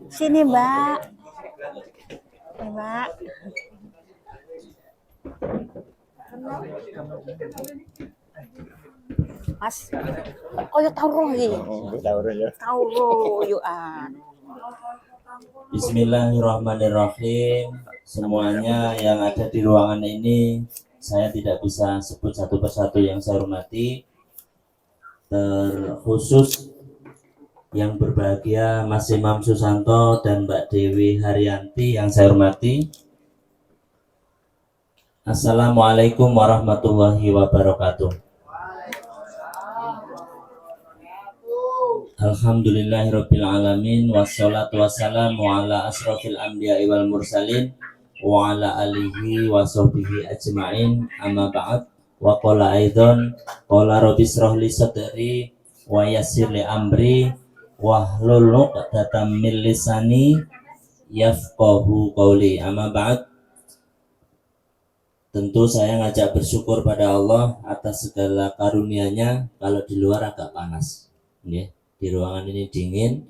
Sini, Mbak. Mbak. Mas, oh ya tahu roh ya. Tahu roh yuk an. Bismillahirrahmanirrahim. Semuanya yang ada di ruangan ini saya tidak bisa sebut satu persatu yang saya hormati. Terkhusus yang berbahagia Mas Imam Susanto dan Mbak Dewi Haryanti yang saya hormati. Assalamualaikum warahmatullahi wabarakatuh. Alhamdulillahirabbil alamin wassalatu wassalamu ala asrofil anbiya'i wal mursalin wa ala alihi wa sahbihi ajma'in, amma ba'd. Wa qala aidan qala rabbi shrah li sadri wa yassir li amri wahlul 'uqdatam min lisani yafqahu qawli, amma ba'd. Tentu saya ngajak bersyukur pada Allah atas segala karunia-Nya. Kalau di luar agak panas, ya. Di ruangan ini dingin.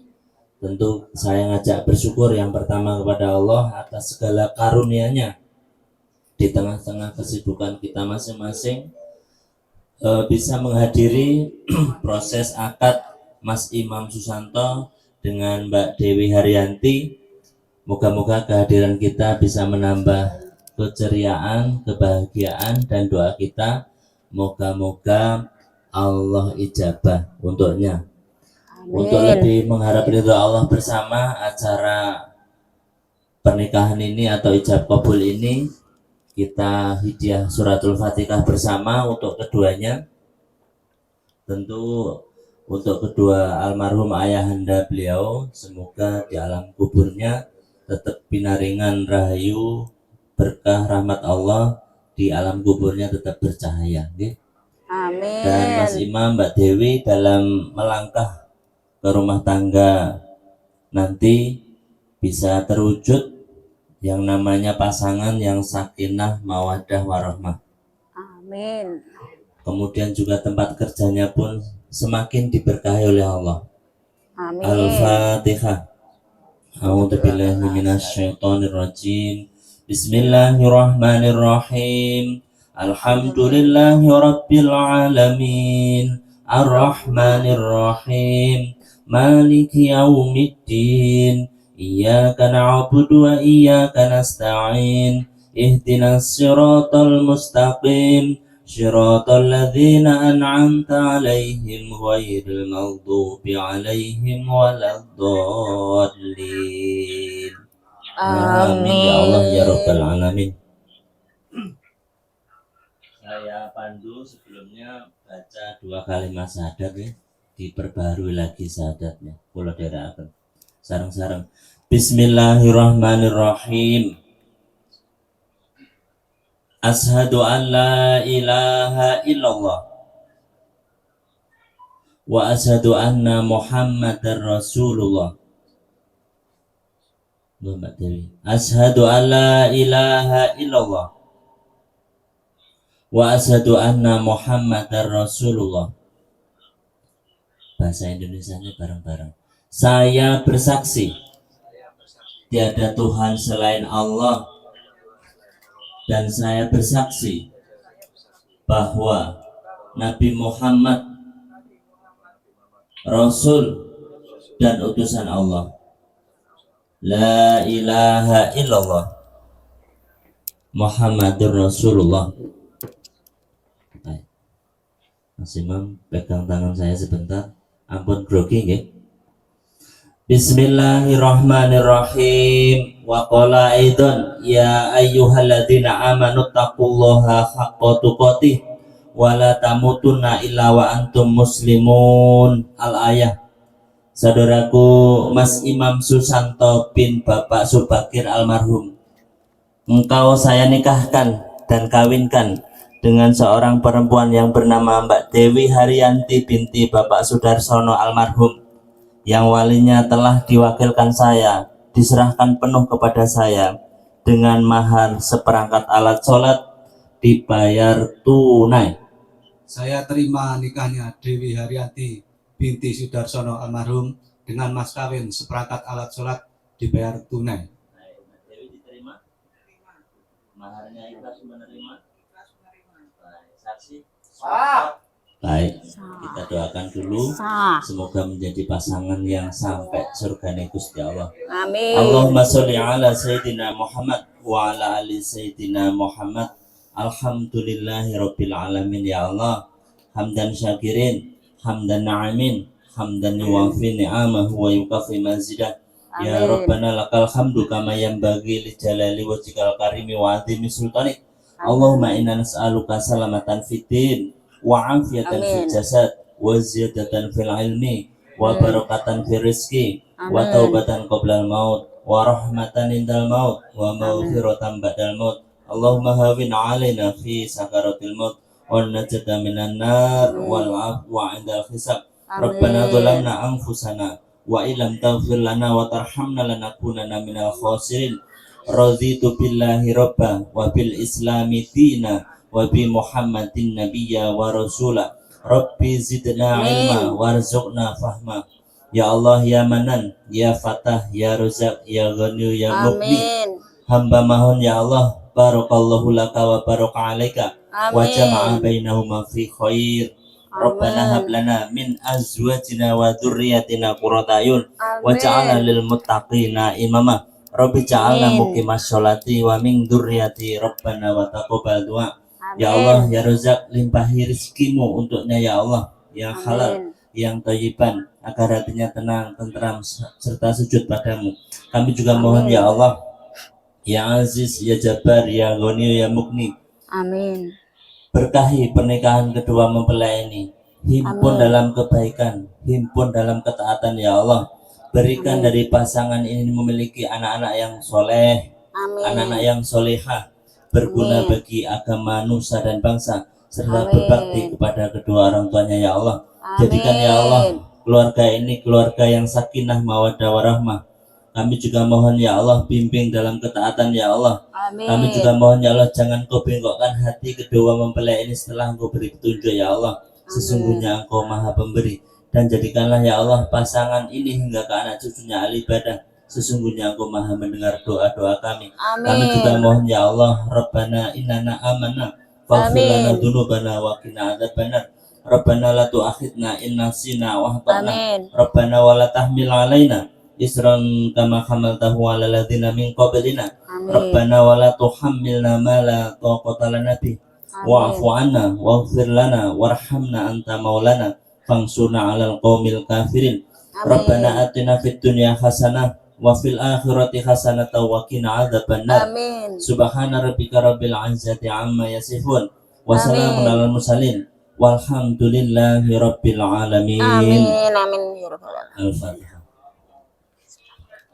Tentu saya ngajak bersyukur yang pertama kepada Allah atas segala karunia-Nya. Di tengah-tengah kesibukan kita masing-masing, bisa menghadiri proses akad Mas Imam Susanto dengan Mbak Dewi Haryanti. Moga-moga kehadiran kita bisa menambah keceriaan, kebahagiaan, dan doa kita moga-moga Allah ijabah untuknya. Untuk lebih mengharap ridho Allah bersama, acara pernikahan ini atau ijab kabul ini, kita hadiah suratul Fatihah bersama untuk keduanya. Tentu untuk kedua almarhum ayahanda beliau, semoga di alam kuburnya tetap pinaringan rahayu, berkah rahmat Allah, di alam kuburnya tetap bercahaya, okay? Amin. Dan Mas Imam, Mbak Dewi dalam melangkah ke rumah tangga nanti bisa terwujud yang namanya pasangan yang sakinah mawaddah warahmah. Amin. Kemudian juga tempat kerjanya pun semakin diberkahi oleh Allah. Amin. Al-Fatihah. A'udzubillahi minasyaitonirrajim. Bismillahirrahmanirrahim. Alhamdulillahi rabbil alamin. Ar-Rahmanir-Rahim. Maliki yaumiddin. Iyyaka na'budu wa iyyaka nasta'in. Ihdinas siratal mustaqim. Shiratal ladzina an'amta 'alaihim ghairil maghdubi 'alaihim waladdallin. Amin ya Allah ya rabbal alamin. Saya pandu sebelumnya baca 2 kalimat syahadat, ya. Diperbarui lagi syahadatnya. Kula dherekaken sareng-sareng. Bismillahirrahmanirrahim. Ashhadu an la ilaha illallah wa ashhadu anna Muhammadar Rasulullah. Mbak Dewi. Ashhadu an la ilaha illallah wa ashhadu anna Muhammadar Rasulullah. Bahasa Indonesianya bareng-bareng. Saya bersaksi tiada Tuhan selain Allah, dan saya bersaksi bahwa Nabi Muhammad Rasul dan utusan Allah. La ilaha illallah Muhammadur Rasulullah. Mas Imam pegang tangan saya sebentar, ampun grogi nggih. Bismillahirrahmanirrahim. Wa qala aidan ya ayyuhalladzina amanu taqullaha haqqa tuqatih wa la tamutunna illa wa antum muslimun. Al-ayah. Saudaraku Mas Imam Susanto bin Bapak Subakir almarhum, engkau saya nikahkan dan kawinkan dengan seorang perempuan yang bernama Mbak Dewi Haryanti binti Bapak Sudarsono almarhum, yang walinya telah diwakilkan saya, diserahkan penuh kepada saya dengan mahar seperangkat alat sholat dibayar tunai. Saya terima nikahnya Dewi Haryanti binti Sudarsono almarhum dengan mas kawin seperangkat alat sholat dibayar tunai. Baik, Mbak Dewi diterima? Maharnya ikhlas menerima? Baik, saksi? Baik, kita doakan dulu. Sah. Semoga menjadi pasangan yang sampai surga Gusti Allah. Amin. Allahumma sholli ala Sayyidina Muhammad wa ala ali Sayyidina Muhammad. Alhamdulillahi Rabbil Alamin ya Allah. Hamdan syakirin, hamdan na'imin, hamdan yuwafi ni'amahu wa yukafi mazidah. Ya Amin. Rabbana lakal hamdu kama yanbaghi li jalali wajhikal karimi wa azimi sultanik. Allahumma inna nas'aluka salamatan fid din wa afiyatan fil Amin. jasad wa ziyadatan fil ilmi wa barakatan fil rizki wa Amin. taubatan qoblal maut wa rahmatan indal maut wa maghfiratan ba'dal maut. Allahumma hawin alaina fi sakaratil maut wa najata minan nar wal afwa indal hisab. Rabbana zalamna anfusana wa illam taghfir lana wa tarhamna lanakunanna minal khasirin. Raditu billahi rabba wa bil islami dina wa bi Muhammadin nabiyya wa rasula. Rabbi zidna ilma warzuqna fahma. Ya Allah ya Manan, ya Fatah, ya Razak, ya Ghani, ya Mughni. Amin. Hamba mohon ya Allah, barakallahu laka wa baraka alaika wa Amin. jama'a bainahuma fi khair. Rabbana hab lana min azwajina wa dzurriyyatina qurrata a'yun waj'alna lil muttaqina imama. Rabbi ja'alna Amin. muqimas sholati wa min dzurriyyati Rabbana wa taqabbal du'a. Ya Amin. Allah ya Razak, limpahi rezekimu untuknya ya Allah yang halal, Amin. yang thayyiban, agar hatinya tenang, tentram serta sujud padamu. Kami juga mohon ya Allah, ya Aziz, ya Jabbar, ya Ghani, ya Mughni, Amin. berkahi pernikahan kedua mempelai ini, himpun Amin. dalam kebaikan, himpun dalam ketaatan ya Allah. Berikan Amin. dari pasangan ini memiliki anak-anak yang soleh, Amin. anak-anak yang solehah, berguna Amin. bagi agama, nusa dan bangsa, serta Amin. berbakti kepada kedua orang tuanya ya Allah. Amin. Jadikan ya Allah keluarga ini keluarga yang sakinah mawaddah warahmah. Kami juga mohon ya Allah, bimbing dalam ketaatan ya Allah. Amin. Kami juga mohon ya Allah, jangan kau bengkokkan hati kedua mempelai ini setelah engkau beri petunjuk ya Allah. Sesungguhnya engkau maha pemberi. Dan jadikanlah ya Allah pasangan ini hingga ke anak cucunya ahli ibadah. Sesungguhnya engkau maha mendengar doa-doa kami. Amin. Kami juga mohon ya Allah, Rabbana innana amanna faghfir lana Amin. dzunubana wa qina adzabannar. Rabbana la tu'akhidna in nasina wa akhtana. Amin. Rabbana wa la tahmil alaina isran kama hamaltahu 'alal ladzina min qablina. Amin. Rabbana wa la tuhammilna ma la taqata lana bih. Wa'fu 'anna waghfir lana warhamna anta maulana fansurna 'alal qaumil kafirin. Rabbana atina fid dunya hasanah wa fil akhirati hasanatan wa qina adzabannar. Amin. Subhana rabbika rabbil izzati amma yasifun wa salamun Amin. alal mursalin walhamdulillahi rabbil alamin. Amin. Amin. Ya Rabbal Alamin. Al-Fatihah.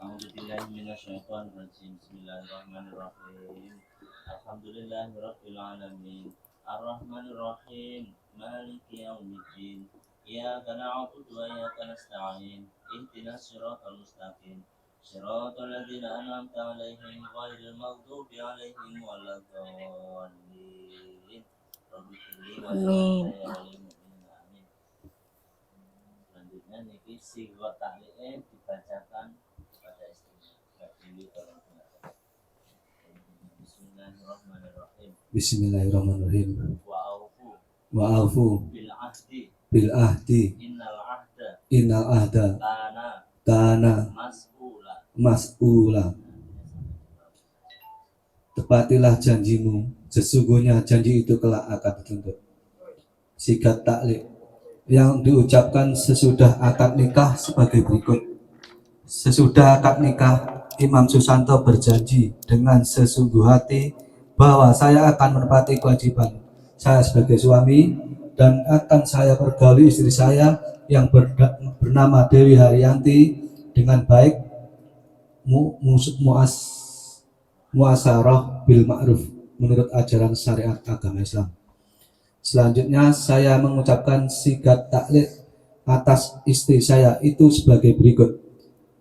A'udzubillahi minasyaitonir rajim. Bismillahirrahmanirrahim. Alhamdulillahi rabbil alamin. Arrahmanir rahim. Maliki yaumiddin. Iyyaka na'budu wa iyyaka nasta'in. Ihdinas siratal mustaqim. Siratal ladzina an'amta 'alaihim ghairil maghdubi 'alaihim waladdallin. Rabbi firli wa Amin. amin. Selanjutnya niki sighah ta'liq dibacakan kepada istrinya. Bismillahirrahmanirrahim. Bismillahirrahmanirrahim. Wa aufu Wa afu bil ahdi. bil ahdi Innal ahda innal ahda kana kana mas'ula. Tepatilah janjimu, sesungguhnya janji itu kelak akan dituntut. Sigat taklid yang diucapkan sesudah akad nikah sebagai berikut. Sesudah akad nikah, Imam Susanto berjanji dengan sesungguh hati bahwa saya akan menepati kewajiban saya sebagai suami dan akan saya pergauli istri saya yang bernama Dewi Haryanti dengan baik, muasarah bil ma'ruf menurut ajaran syariat agama Islam. Selanjutnya saya mengucapkan sigat taklid atas istri saya itu sebagai berikut.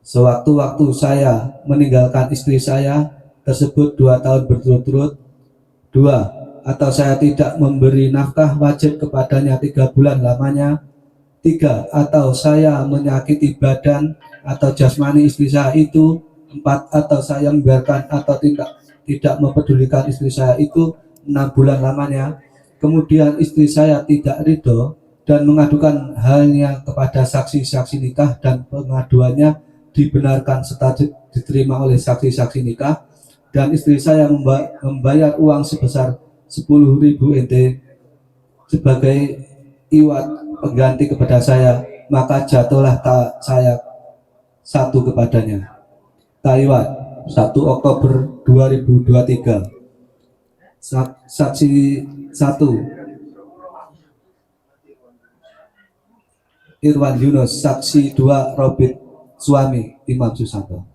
Sewaktu-waktu saya meninggalkan istri saya tersebut 2 tahun berturut-turut, 2, atau saya tidak memberi nafkah wajib kepadanya 3 bulan lamanya, 3, atau saya menyakiti badan atau jasmani istri saya itu, 4, atau saya membiarkan atau tidak mempedulikan istri saya itu 6 bulan lamanya. Kemudian istri saya tidak ridho dan mengadukan halnya kepada saksi-saksi nikah, dan pengaduannya dibenarkan serta diterima oleh saksi-saksi nikah, dan istri saya membayar uang sebesar 10.000 NT sebagai iwat pengganti kepada saya, maka jatuhlah saya 1 kepadanya. Taiwan 1 Oktober 2023. Saksi 1 Irwan Yunus, saksi 2 Robert, suami Imam Susanto.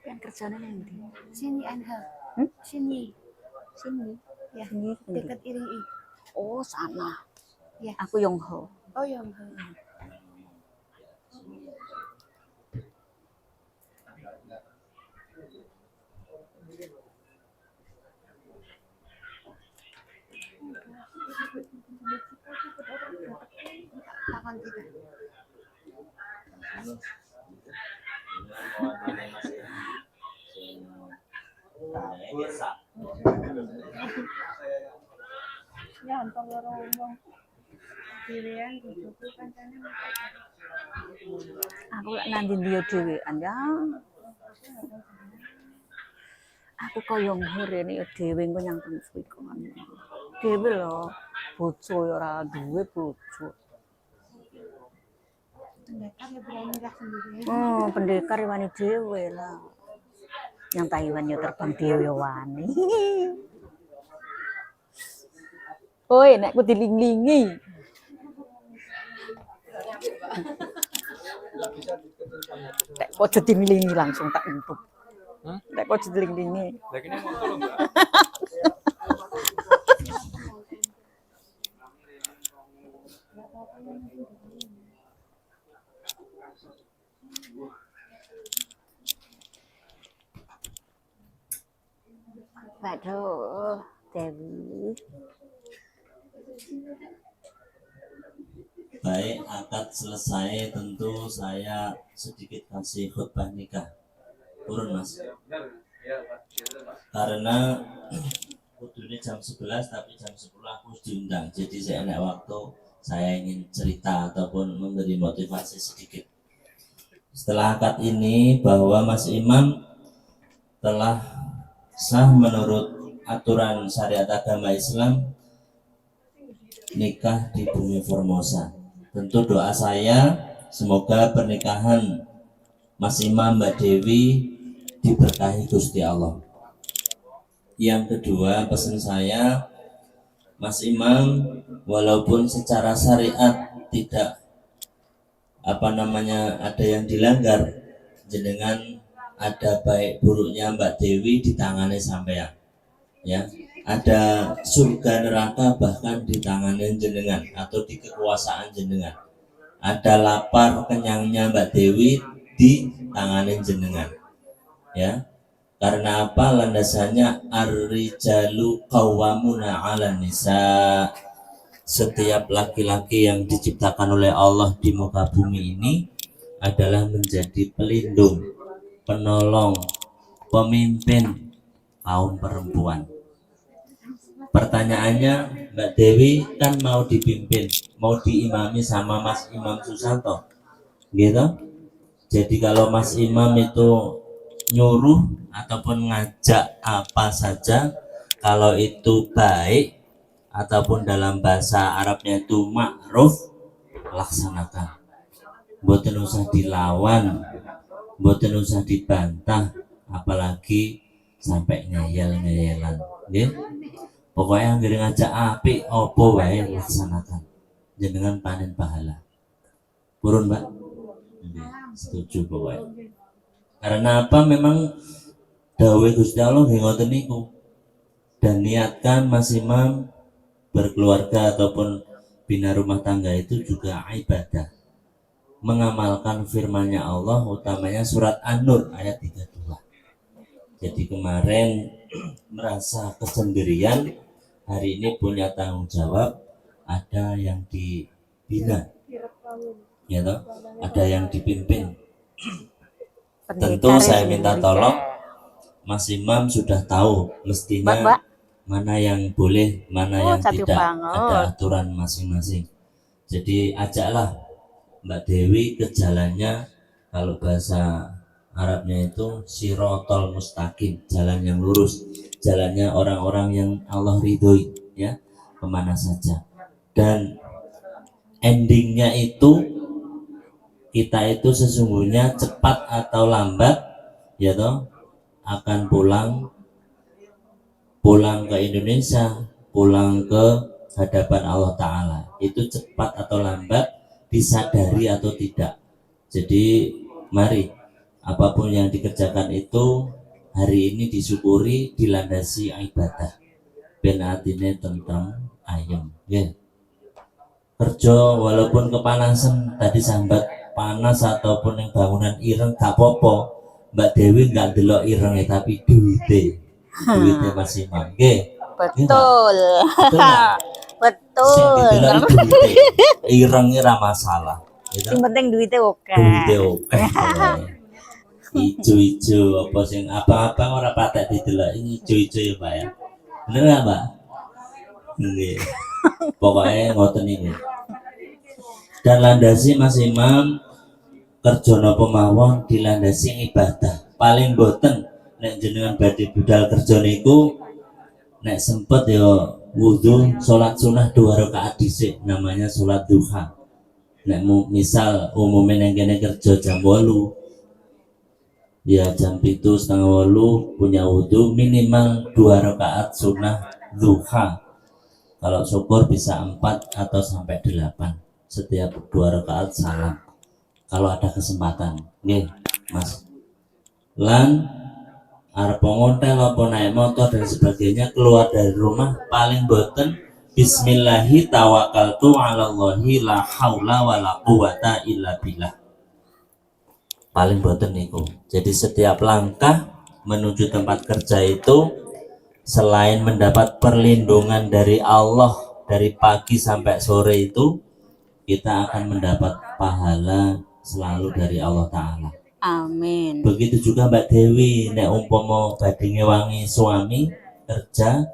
Kan kerjanya nanti. Sini Anha. Sini. Sini. Ya. Ini Dekat Iri. Oh, sana. Ya. Aku Yongho. Oh ya. Tangan kita. Ya, antong loro wong. Dirian bujuku kancane. Aku lak nanti dia dhewean ya. Aku kok Yongho rene ya dhewe engko nyang suwi kon. Dhewe lho, bojo ya ora duwe bojo. Pendekar ya berani lah sendiri. Oh, pendekar ya wani dhewe lah. Yang Taiwan ya terbang dhewe ya wani. Oi, nek ku dilinglingi. Nek kok dilinglingi langsung tak empuk. Nek kok dilinglingi. Lagi ini mau tolong nggak? Waduh, Dewi. Baik, akad selesai, tentu saya sedikit kasih khutbah nikah. Turun mas. Karena kudune jam 11 tapi jam 10 aku diundang. Jadi saya ada waktu, saya ingin cerita ataupun memberi motivasi sedikit. Setelah akad ini bahwa Mas Imam telah sah menurut aturan syariat agama Islam nikah di Bumi Formosa. Tentu doa saya semoga pernikahan Mas Imam Mbak Dewi diberkahi Gusti Allah. Yang kedua, pesan saya, Mas Imam walaupun secara syariat tidak ada yang dilanggar, jenengan ada baik buruknya Mbak Dewi di tangannya sampean, ya. Ada surga neraka bahkan di tangannya jenengan atau di kekuasaan jenengan. Ada lapar kenyangnya Mbak Dewi di tangannya jenengan, ya. Karena apa? Landasannya ar-rijalu qawwamuna 'alan nisa. Setiap laki-laki yang diciptakan oleh Allah di muka bumi ini adalah menjadi pelindung, penolong, pemimpin kaum perempuan. Pertanyaannya, Mbak Dewi kan mau dipimpin, mau diimami sama Mas Imam Susanto, gitu. Jadi kalau Mas Imam itu nyuruh ataupun ngajak apa saja, kalau itu baik ataupun dalam bahasa Arabnya itu ma'ruf, laksanakan. Mboten usah dilawan, mboten usah dibantah, apalagi sampai ngeyel-ngeyelan, nggih. Pokoknya yang ngajak apik opo wae laksanakan. Jenengan panen pahala. Purun, Mbak? Setuju pokoknya. Karena apa? Memang dawuh Gusti Allah nggih ngoten niku. Dan niatkan Mas Imam berkeluarga ataupun bina rumah tangga itu juga ibadah. Mengamalkan firman-Nya Allah, utamanya surat An-Nur ayat 32. Jadi kemarin merasa kesendirian, hari ini punya tanggung jawab, ada yang dibina, ya toh? Ada yang dipimpin. Tentu saya minta tolong, Mas Imam sudah tahu mestinya Mbak. mana yang boleh, mana yang cantik tidak, banget. ada aturan masing-masing. Jadi ajaklah Mbak Dewi ke jalannya, kalau bahasa Arabnya itu sirotol mustaqim, jalan yang lurus, jalannya orang-orang yang Allah ridhoi, ya, kemana saja. Dan endingnya itu kita itu sesungguhnya cepat atau lambat, ya toh, akan pulang ke Indonesia, pulang ke hadapan Allah Ta'ala. Itu cepat atau lambat, disadari atau tidak. Jadi mari, apapun yang dikerjakan itu hari ini disyukuri, dilandasi ibadah. Ben atine tentrem ayem, ya. Kerja walaupun kepanasan, tadi sambat panas ataupun yang bangunan ireng gak apa-apa. Mbak Dewi nggak delok irengnya tapi duitnya Mas Imam, nggih. Betul. Betul nggak? Betul. Sing didelok duitnya, irengnya ra masalah. Gitu. Yang penting duitnya oke. Duitnya oke. Ijo-ijo apa sing apa-apa ora patek didelok ijo-ijo ya Pak ya. Bener nggak Mbak? Nggih. Pokoknya ngoten iki. Dan landasi Mas Imam kerja napa mawon dilandasi ibadah. Paling boten nek jenengan badhe budal kerja niku, nek sempet ya wudu salat sunah 2 rakaat dhisik, namanya salat duha. Nek misal umumnya yang kene kerja jam 8, ya jam 7:30 punya wudu minimal 2 rakaat sunah duha. Kalau syukur bisa 4 atau sampai 8. Setiap 2 rakaat salam. Kalau ada kesempatan, nggih, Mas. Lan arep ngontel apa naik motor dan sebagainya, keluar dari rumah paling boten bismillahi tawakkaltu 'alallahi la haula wala quwata illa billah. Paling boten niku. Jadi setiap langkah menuju tempat kerja itu selain mendapat perlindungan dari Allah dari pagi sampai sore itu, kita akan mendapat pahala selalu dari Allah Ta'ala. Amin. Begitu juga Mbak Dewi, nek umpama badhe ngewangi suami kerja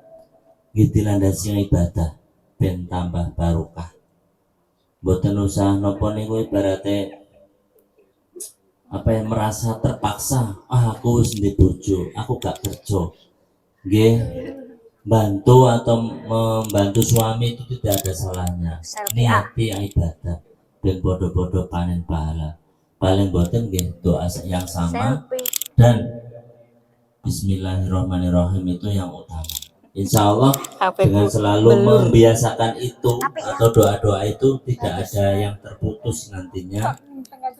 nggih landasi ibadah ben tambah barokah. Mboten usah napa niku ibarate apa yang merasa terpaksa, aku wis ndek bojo, aku gak kerja. Nggih, bantu atau membantu suami itu tidak ada salahnya. Niati ibadah dan bodoh-bodoh panen pahala. Paling boten nggih doa yang sama dan Bismillahirrahmanirrahim itu yang utama. Insya Allah dengan selalu membiasakan itu atau doa-doa itu tidak ada yang terputus nantinya.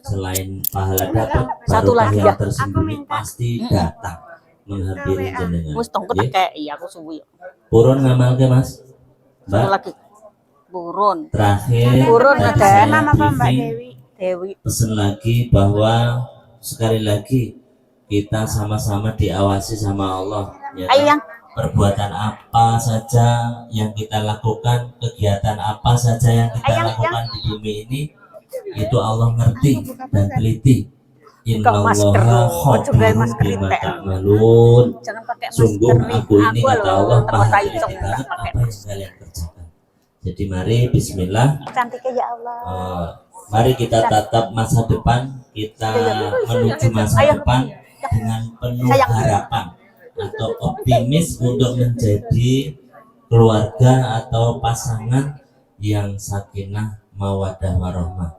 Selain pahala dapat, barokah yang tersembunyi pasti datang menghampiri jenengan. Wis tongko kayak iya aku subuh. Purun ngamalke Mas. Mbak. Satu lagi. Purun. Terakhir. Purun tadi ada saya nama apa Mbak briefing, Dewi? Pesan lagi bahwa sekali lagi kita sama-sama diawasi sama Allah. Ya, Ayo yang perbuatan apa saja yang kita lakukan, kegiatan apa saja yang kita lakukan di bumi ini, itu Allah ngerti dan teliti. Innallaha khabirun bima ta'malun. jangan pakai Sungguh masker. aku ini kata Allah perhatian Pakai banget apa yang kalian kerjakan. Jadi mari Bismillah. Cantiknya ya Allah. Mari kita tatap masa depan, kita menuju masa depan dengan penuh harapan atau optimis untuk menjadi keluarga atau pasangan yang sakinah mawaddah warahmah.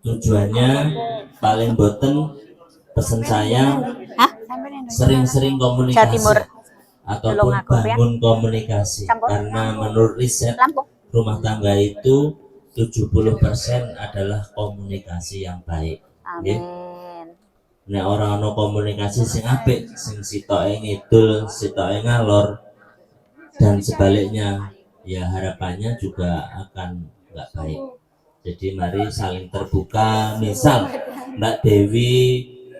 Tujuannya paling boten pesan saya sering-sering komunikasi ataupun bangun komunikasi, karena menurut riset rumah tangga itu 70% adalah komunikasi yang baik. Amin. Nek orang ono komunikasi sing apik, sing sitoke ngidul, sitoke ngalor dan sebaliknya, ya harapannya juga akan nggak baik. Jadi mari saling terbuka. Misal Mbak Dewi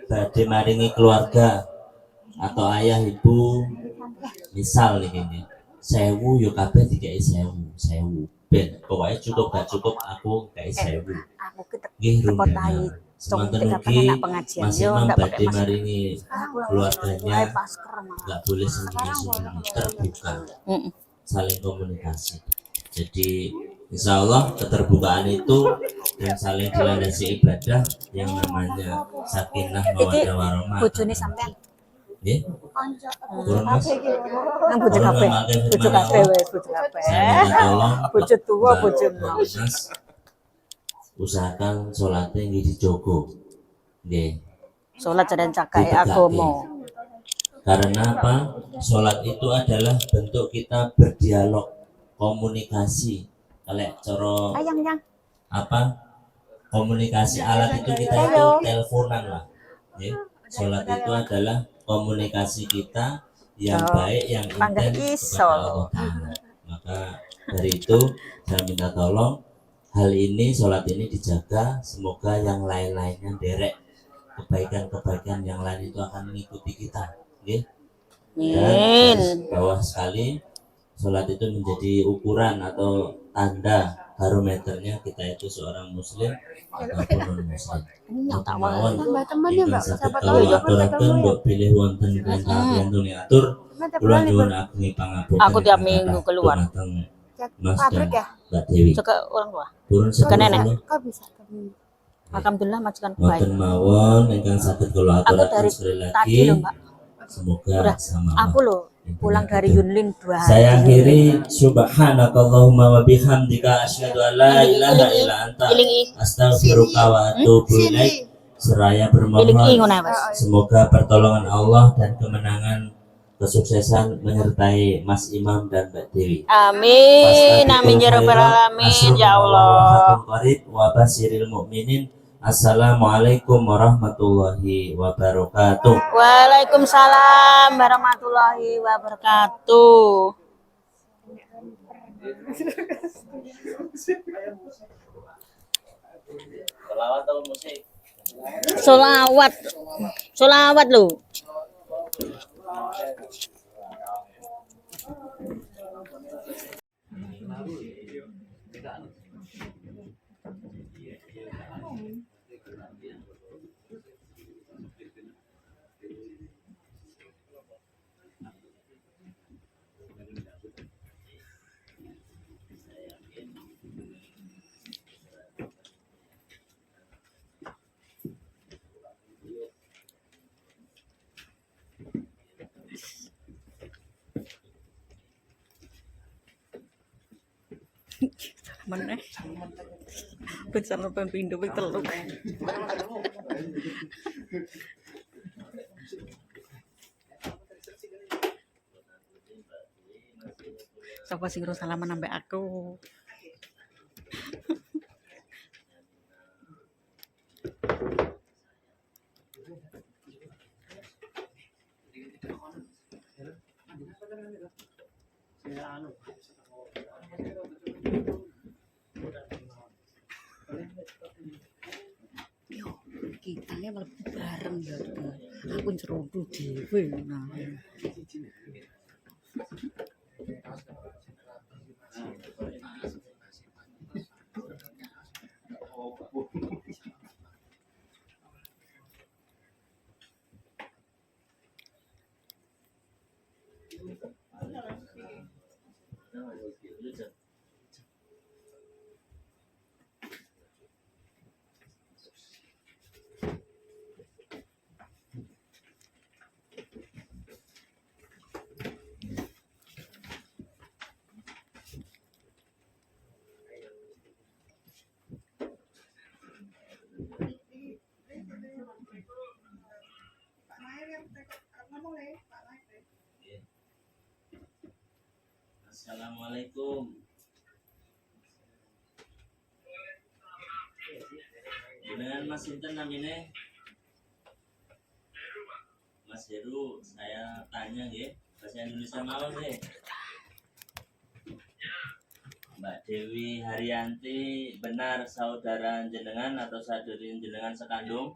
badhe maringi keluarga atau ayah ibu, misal nih ini 1000 yo kabeh dikei 1000 ben pokoknya cukup gak cukup aku kayak 1000 Aku kita nggih teko rumiyin tai semanten congkek ugi enak pengajian Mas yo Imam ndak pakai badhe masker. maringi keluarganya Pakai masker malah. nggak boleh sembunyi-sembunyi, terbuka, Mm-mm. saling komunikasi. Jadi insya Allah keterbukaan itu dan saling dilandasi ibadah yang namanya sakinah Iki mawaddah warahmah. bojone sampean. Nggih, turun Mas. Nang bojo Turun kabeh. ngamaken Bojo firman kabeh Allah. wis bojo kabeh. Saya minta tolong Bojo tua, Mbak bojo enom. Mas usahakan sholatnya nggih dijogo. Nggih. Salat jalan cakae Ditegake. agama. Karena apa? Sholat itu adalah bentuk kita berdialog, komunikasi. Kalau coro Yang apa? Komunikasi alat itu kita itu teleponan lah. Ya. Sholat itu adalah komunikasi kita yang baik, yang intens kepada Allah Ta'ala. Maka dari itu saya minta tolong hal ini, sholat ini dijaga. Semoga yang lain-lainnya derek kebaikan-kebaikan yang lain itu akan mengikuti kita. Okay? Dan bawah sekali sholat itu menjadi ukuran atau tanda barometernya kita itu seorang muslim ataupun non muslim. Mawon teman-temannya Mbak, sakit siapa kalau tahu juga aturaken mbok pilih wonten perintah perintah atur kula nyuwun agung pangapunten. Aku tiap minggu keluar. Mas dan pabrik ya? Mbak Dewi. Juga orang tua. Turun Ke nenek. Kok bisa Alhamdulillah majikan Mboten baik. mawon ingkang saged kula Aku aturaken dari sekali lagi. tadi loh Mbak. Semoga Udah, sama aku loh pulang dari Yunlin 2 hari. Saya akhiri subhanakallahumma wa bihamdika asyhadu an la ilaha illa anta astaghfiruka wa atubu ilaik. Seraya bermohon semoga pertolongan Allah dan kemenangan kesuksesan menyertai Mas Imam dan Mbak Dewi. Amin, amin ya rabbal alamin ya Allah. Wa basyiril mu'minin. Assalamualaikum warahmatullahi wabarakatuh. Waalaikumsalam warahmatullahi wabarakatuh. Selawat atau musik? Solawat, solawat loh. Mana? Besar lepas pintu teluk. Siapa sih urus salaman sampai aku? Yo, kita ini malah bareng ya. Aku ceroboh dewe. Nah. Assalamualaikum. Dengan Mas Sinten namanya? Mas Heru, saya tanya ya, bahasa Indonesia mau deh. Mbak Dewi Haryanti, benar saudara jenengan atau saudari jenengan sekandung?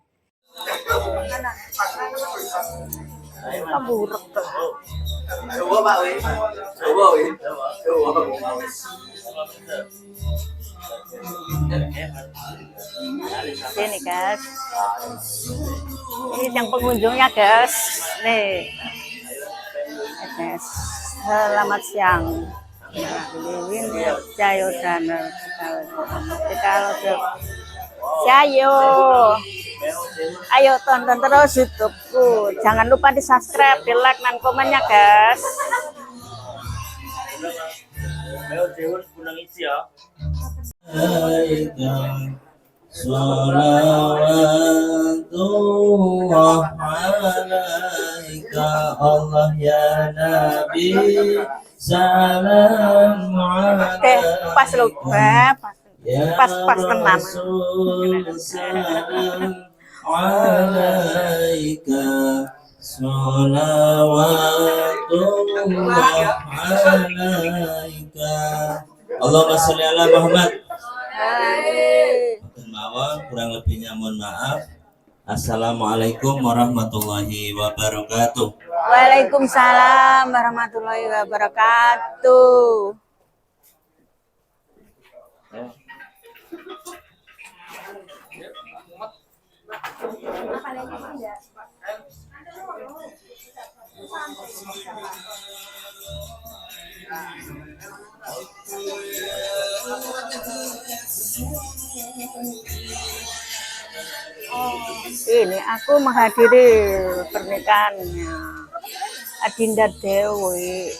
Keburuk tuh. Sini guys. Ini yang pengunjungnya guys. Nih. Guys. Selamat siang. Ini Jayodana. Kalau Jayo. Ayo tonton terus YouTubeku. Jangan lupa di subscribe, di like, dan komennya guys. Salawatullah alaika Allah ya Nabi, salam Oke, pas lu, pas tenang. salam alaika salawatullah alaika Allahumma sholli ala Muhammad. Mawon kurang lebihnya mohon maaf. Assalamualaikum warahmatullahi wabarakatuh. Waalaikumsalam warahmatullahi wabarakatuh. Ini aku menghadiri pernikahannya Adinda Dewi.